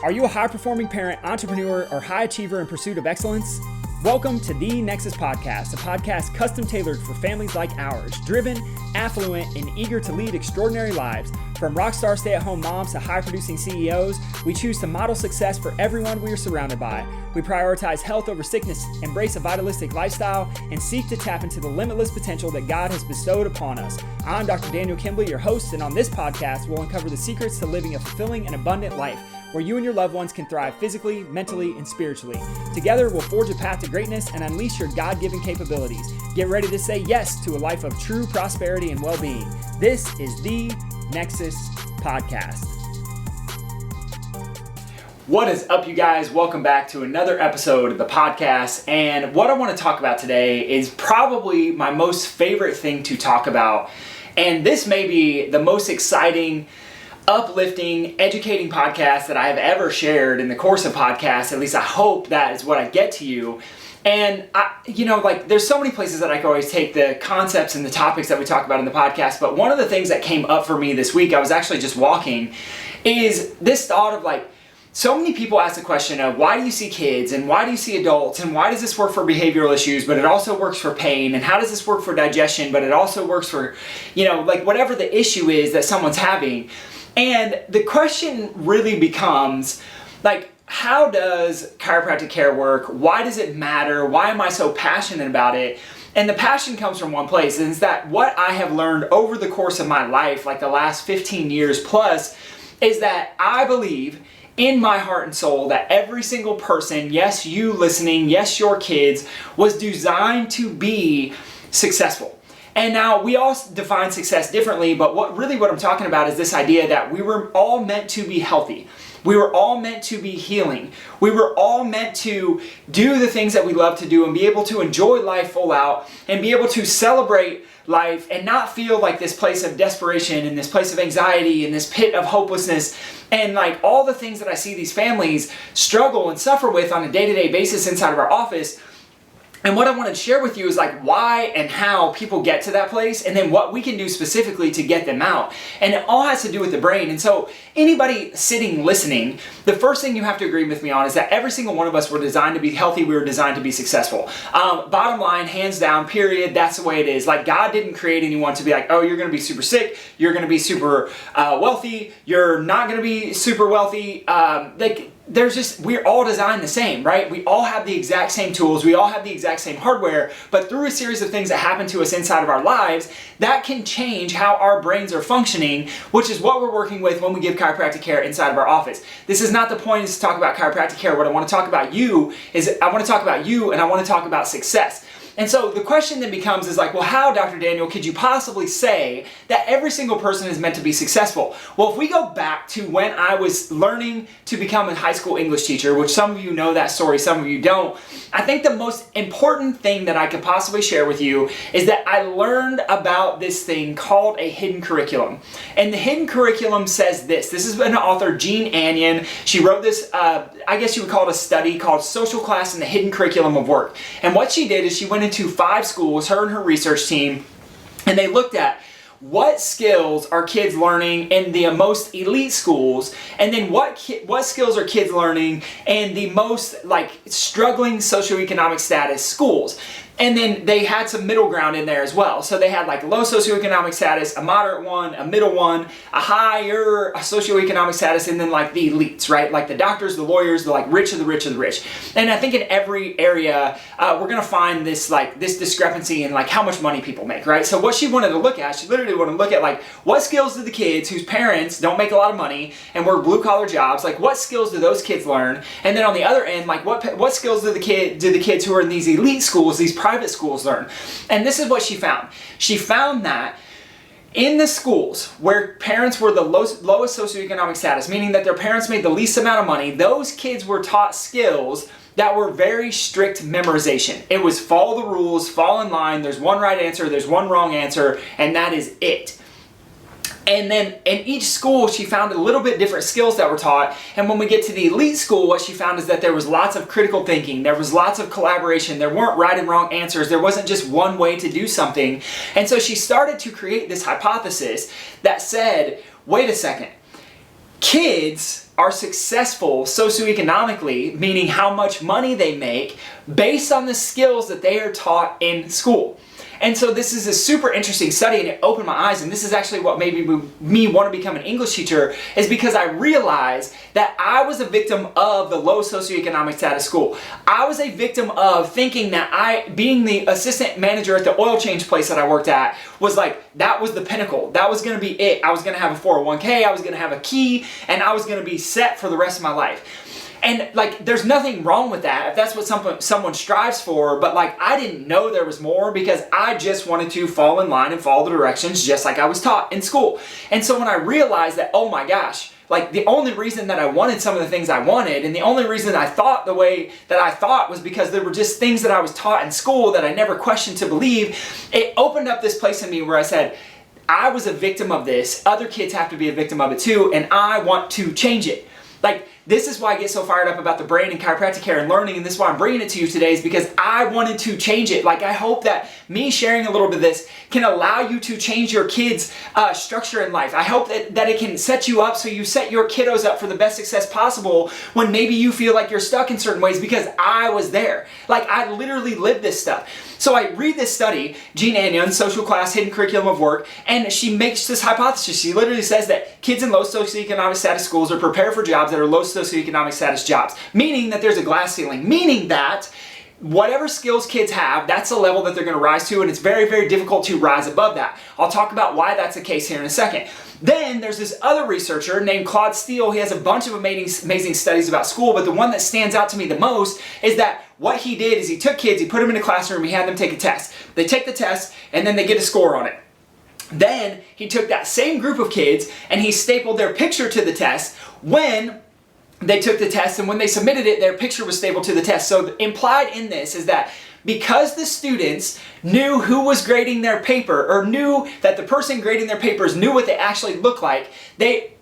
Are you a high-performing parent, entrepreneur, or high achiever in pursuit of excellence? Welcome to The Nexus Podcast, a podcast custom tailored for families like ours, driven, affluent, and eager to lead extraordinary lives. From rockstar stay-at-home moms to high-producing CEOs, we choose to model success for everyone we are surrounded by. We prioritize health over sickness, embrace a vitalistic lifestyle, and seek to tap into the limitless potential that God has bestowed upon us. I'm Dr. Daniel Kimbley, your host, and on this podcast, we'll uncover the secrets to living a fulfilling and abundant life, where you and your loved ones can thrive physically, mentally, and spiritually. Together, we'll forge a path to greatness and unleash your God-given capabilities. Get ready to say yes to a life of true prosperity and well-being. This is The Nexus Podcast. What is up, you guys? Welcome back to another episode of the podcast. And what I want to talk about today is probably my most favorite thing to talk about. And this may be the most exciting, uplifting, educating podcast that I have ever shared in the course of podcasts. At least I hope that is what I get to you. And there's so many places that I can always take the concepts and the topics that we talk about in the podcast. But one of the things that came up for me this week, I was actually just walking, is this thought of so many people ask the question of why do you see kids and why do you see adults and why does this work for behavioral issues, but it also works for pain, and how does this work for digestion, but it also works for, whatever the issue is that someone's having. And the question really becomes, how does chiropractic care work? Why does it matter? Why am I so passionate about it? And the passion comes from one place, and it's that what I have learned over the course of my life, the last 15 years plus, is that I believe in my heart and soul that every single person, yes, you listening, yes, your kids, was designed to be successful. And now we all define success differently, but what I'm talking about is this idea that we were all meant to be healthy. We were all meant to be healing. We were all meant to do the things that we love to do and be able to enjoy life full out and be able to celebrate life and not feel like this place of desperation and this place of anxiety and this pit of hopelessness and all the things that I see these families struggle and suffer with on a day-to-day basis inside of our office. And what I want to share with you is why and how people get to that place, and then what we can do specifically to get them out. And it all has to do with the brain. And so anybody sitting listening, the first thing you have to agree with me on is that every single one of us were designed to be healthy. We were designed to be successful. Bottom line, hands down, period. That's the way it is. God didn't create anyone to be oh, you're going to be super sick. You're going to be super wealthy. You're not going to be super wealthy. We're all designed the same, right? We all have the exact same tools. We all have the exact same hardware, but through a series of things that happen to us inside of our lives, that can change how our brains are functioning, which is what we're working with when we give chiropractic care inside of our office. This is not the point is to talk about chiropractic care. What I want to talk about you is I want to talk about you and I want to talk about success. And so the question then becomes well, how, Dr. Daniel, could you possibly say that every single person is meant to be successful? Well, if we go back to when I was learning to become a high school English teacher, which some of you know that story, some of you don't, I think the most important thing that I could possibly share with you is that I learned about this thing called a hidden curriculum. And the hidden curriculum says this. This is an author, Jean Anion. She wrote this, I guess you would call it a study called Social Class and the Hidden Curriculum of Work. And what she did is she went into 5 schools, her and her research team, and they looked at what skills are kids learning in the most elite schools, and then what skills are kids learning in the most struggling socioeconomic status schools. And then they had some middle ground in there as well. So they had low socioeconomic status, a moderate one, a middle one, a higher socioeconomic status, and then the elites, right? The doctors, the lawyers, the rich of the rich of the rich. And I think in every area, we're gonna find this this discrepancy in how much money people make, right? So what she wanted to look at, she literally wanted to look at what skills do the kids whose parents don't make a lot of money and work blue collar jobs, what skills do those kids learn? And then on the other end, what skills do the kids who are in these elite schools, these private schools learn? And this is what she found. She found that in the schools where parents were the lowest socioeconomic status, meaning that their parents made the least amount of money, those kids were taught skills that were very strict memorization. It was follow the rules, fall in line, there's one right answer, there's one wrong answer, and that is it. And then in each school, she found a little bit different skills that were taught. And when we get to the elite school, what she found is that there was lots of critical thinking. There was lots of collaboration. There weren't right and wrong answers. There wasn't just one way to do something. And so she started to create this hypothesis that said, wait a second. kids are successful socioeconomically, meaning how much money they make, based on the skills that they are taught in school. And so this is a super interesting study, and it opened my eyes, and this is actually what made me want to become an English teacher, is because I realized that I was a victim of the low socioeconomic status school. I was a victim of thinking that being the assistant manager at the oil change place that I worked at was like, that was the pinnacle. That was going to be it. I was going to have a 401k, I was going to have a key, and I was going to be set for the rest of my life. And like, there's nothing wrong with that if that's what someone strives for, but like, I didn't know there was more because I just wanted to fall in line and follow the directions just like I was taught in school. And so when I realized that, oh my gosh, like the only reason that I wanted some of the things I wanted, and the only reason I thought the way that I thought, was because there were just things that I was taught in school that I never questioned to believe, it opened up this place in me where I said, I was a victim of this, other kids have to be a victim of it too, and I want to change it. Like, this is why I get so fired up about the brain and chiropractic care and learning, and this is why I'm bringing it to you today, is because I wanted to change it. Like, I hope that me sharing a little bit of this can allow you to change your kids' structure in life. I hope that it can set you up so you set your kiddos up for the best success possible when maybe you feel like you're stuck in certain ways, because I was there. Like, I literally lived this stuff. So I read this study, Jean Annion's Social Class, Hidden Curriculum of Work, and she makes this hypothesis. She literally says that kids in low socioeconomic status schools are prepared for jobs that are low socioeconomic status jobs, meaning that there's a glass ceiling, meaning that whatever skills kids have, that's the level that they're going to rise to, and it's very, very difficult to rise above that. I'll talk about why that's the case here in a second. Then there's this other researcher named Claude Steele. He has a bunch of amazing studies about school, but the one that stands out to me the most is that what he did is he took kids, he put them in a classroom, he had them take a test. They take the test, and then they get a score on it. Then he took that same group of kids, and he stapled their picture to the test when they took the test, and when they submitted it, their picture was stapled to the test. So implied in this is that because the students knew who was grading their paper, or knew that the person grading their papers knew what they actually looked like,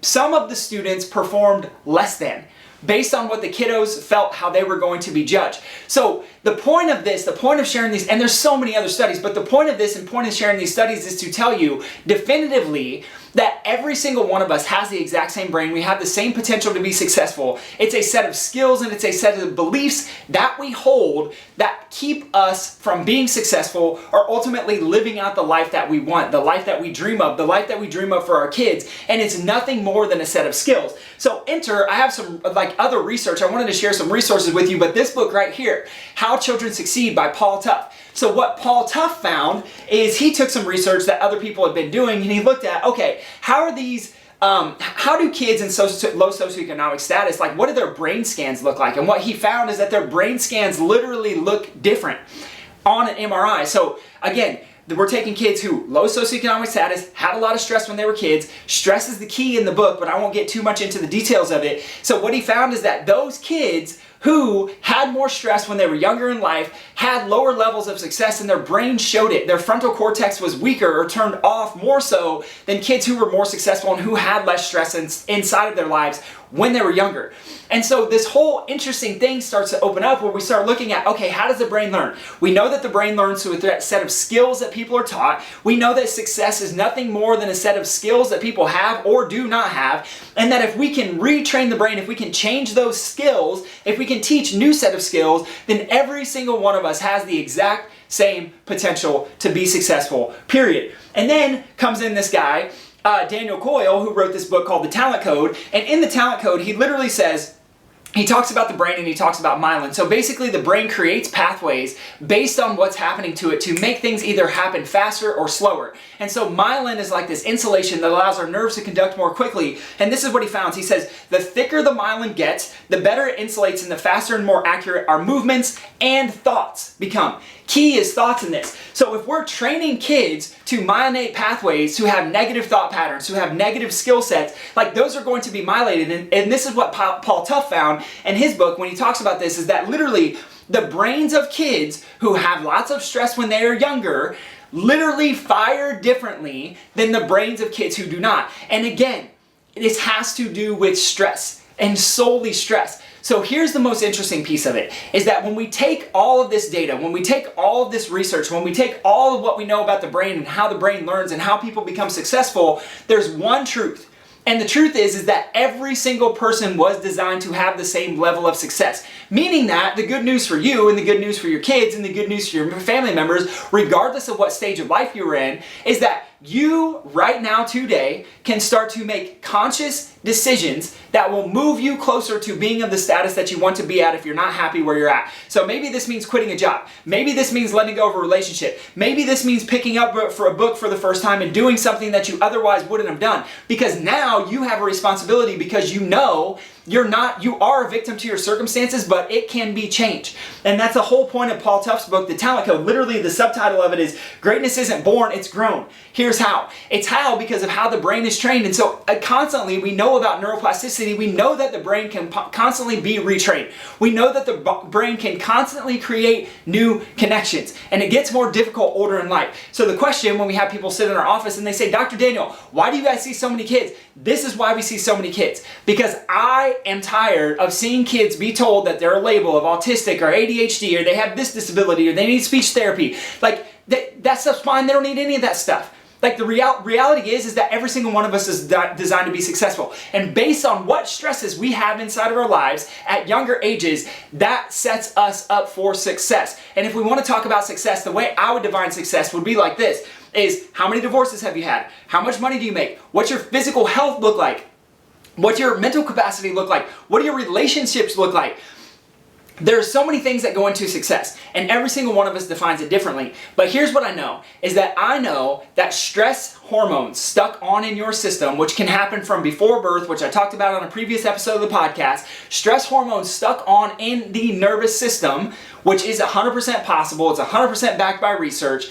some of the students performed less than, based on what the kiddos felt how they were going to be judged. So the point of this, the point of sharing these, and there's so many other studies, but the point of this and point of sharing these studies is to tell you definitively that every single one of us has the exact same brain. We have the same potential to be successful. It's a set of skills and it's a set of beliefs that we hold that keep us from being successful, or ultimately living out the life that we want, the life that we dream of, the life that we dream of for our kids. And it's nothing more than a set of skills. So I have some other research. I wanted to share some resources with you, but this book right here, How Children Succeed by Paul Tough. So what Paul Tough found is he took some research that other people had been doing, and he looked at, okay, how do kids in low socioeconomic status, like what do their brain scans look like? And what he found is that their brain scans literally look different on an MRI. So again, we're taking kids who, low socioeconomic status, had a lot of stress when they were kids. Stress is the key in the book, but I won't get too much into the details of it. So what he found is that those kids who had more stress when they were younger in life had lower levels of success, and their brain showed it. Their frontal cortex was weaker or turned off more so than kids who were more successful and who had less stress inside of their lives when they were younger. And so this whole interesting thing starts to open up where we start looking at, okay, how does the brain learn? We know that the brain learns through a set of skills that people are taught. We know that success is nothing more than a set of skills that people have or do not have. And that if we can retrain the brain, if we can change those skills, if we can teach new set of skills, then every single one of us has the exact same potential to be successful, period. And then comes in this guy, Daniel Coyle, who wrote this book called The Talent Code. And in The Talent Code, he literally says, he talks about the brain and he talks about myelin. So basically the brain creates pathways based on what's happening to it to make things either happen faster or slower. And so myelin is like this insulation that allows our nerves to conduct more quickly. And this is what he found. He says, the thicker the myelin gets, the better it insulates and the faster and more accurate our movements and thoughts become. Key is thoughts in this. So if we're training kids to myelinate pathways, who have negative thought patterns, who have negative skill sets, like those are going to be myelinated. And this is what Paul Tough found in his book when he talks about this, is that literally the brains of kids who have lots of stress when they are younger literally fire differently than the brains of kids who do not. And again, this has to do with stress and solely stress. So here's the most interesting piece of it, is that when we take all of this data, when we take all of this research, when we take all of what we know about the brain and how the brain learns and how people become successful, there's one truth. And the truth is that every single person was designed to have the same level of success. Meaning that the good news for you and the good news for your kids and the good news for your family members, regardless of what stage of life you're in, is that you right now today can start to make conscious decisions that will move you closer to being of the status that you want to be at if you're not happy where you're at. So maybe this means quitting a job. Maybe this means letting go of a relationship. Maybe this means picking up for a book for the first time and doing something that you otherwise wouldn't have done. Because now you have a responsibility, because you know you are a victim to your circumstances, but it can be changed. And that's the whole point of Paul Tuff's book, The Talent Code. Literally, the subtitle of it is Greatness Isn't Born, It's Grown. Here's how. It's how because of how the brain is trained. And so constantly we know about neuroplasticity. We know that the brain can constantly be retrained. We know that the brain can constantly create new connections. And it gets more difficult older in life. So the question when we have people sit in our office and they say, Dr. Daniel, why do you guys see so many kids? This is why we see so many kids. Because I am tired of seeing kids be told that they're a label of autistic or ADHD or they have this disability or they need speech therapy. Like that stuff's fine. They don't need any of that stuff. Like the reality is that every single one of us is designed to be successful. And based on what stresses we have inside of our lives at younger ages, that sets us up for success. And if we want to talk about success, the way I would define success would be like this, is how many divorces have you had? How much money do you make? What's your physical health look like? What's your mental capacity look like? What do your relationships look like? There are so many things that go into success, and every single one of us defines it differently. But here's what I know, is that I know that stress hormones stuck on in your system, which can happen from before birth, which I talked about on a previous episode of the podcast, stress hormones stuck on in the nervous system, which is 100% possible, it's 100% backed by research,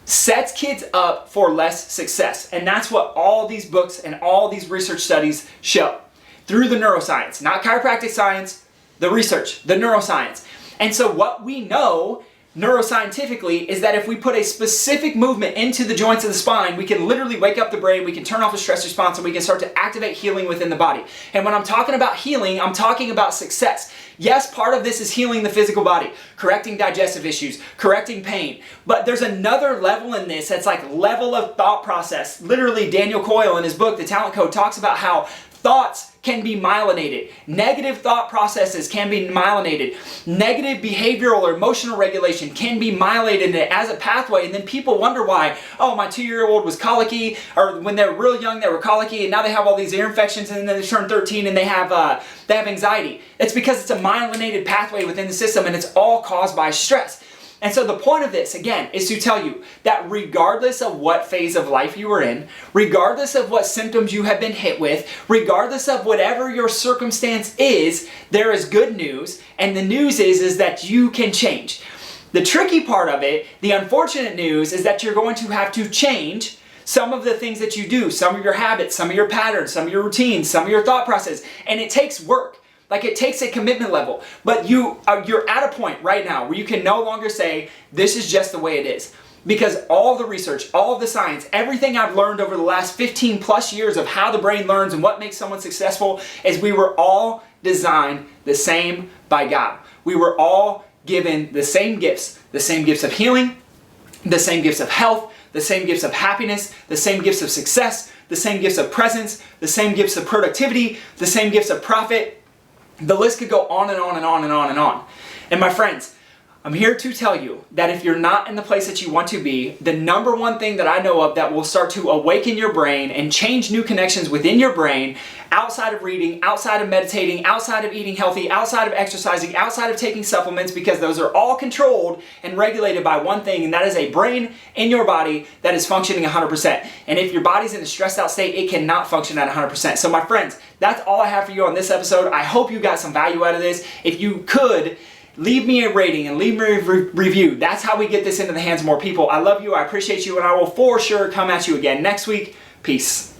sets kids up for less success. And that's what all these books and all these research studies show. Through the neuroscience, not chiropractic science, the research, the neuroscience. And so what we know neuroscientifically is that if we put a specific movement into the joints of the spine, we can literally wake up the brain, we can turn off the stress response, and we can start to activate healing within the body. And when I'm talking about healing, I'm talking about success. Yes, part of this is healing the physical body, correcting digestive issues, correcting pain. But there's another level in this that's like level of thought process. Literally, Daniel Coyle in his book, The Talent Code, talks about how thoughts can be myelinated. Negative thought processes can be myelinated. Negative behavioral or emotional regulation can be myelinated as a pathway. And then people wonder why, oh, my 2-year-old was colicky, or when they're real young, they were colicky, and now they have all these ear infections, and then they turn 13 and they have anxiety. It's because it's a myelinated pathway within the system, and it's all caused by stress. And so the point of this, again, is to tell you that regardless of what phase of life you are in, regardless of what symptoms you have been hit with, regardless of whatever your circumstance is, there is good news. And the news is that you can change. The tricky part of it, the unfortunate news, is that you're going to have to change some of the things that you do, some of your habits, some of your patterns, some of your routines, some of your thought process. And it takes work. Like it takes a commitment level, but you're at a point right now where you can no longer say, this is just the way it is. Because all the research, all of the science, everything I've learned over the last 15 plus years of how the brain learns and what makes someone successful is we were all designed the same by God. We were all given the same gifts of healing, the same gifts of health, the same gifts of happiness, the same gifts of success, the same gifts of presence, the same gifts of productivity, the same gifts of profit. The list could go on and on and on and on and on. And my friends, I'm here to tell you that if you're not in the place that you want to be, the number one thing that I know of that will start to awaken your brain and change new connections within your brain, outside of reading, outside of meditating, outside of eating healthy, outside of exercising, outside of taking supplements, because those are all controlled and regulated by one thing, and that is a brain in your body that is functioning 100%. And if your body's in a stressed out state, it cannot function at 100%. So my friends, that's all I have for you on this episode. I hope you got some value out of this. If you could, leave me a rating and leave me a review. That's how we get this into the hands of more people. I love you. I appreciate you. And I will for sure come at you again next week. Peace.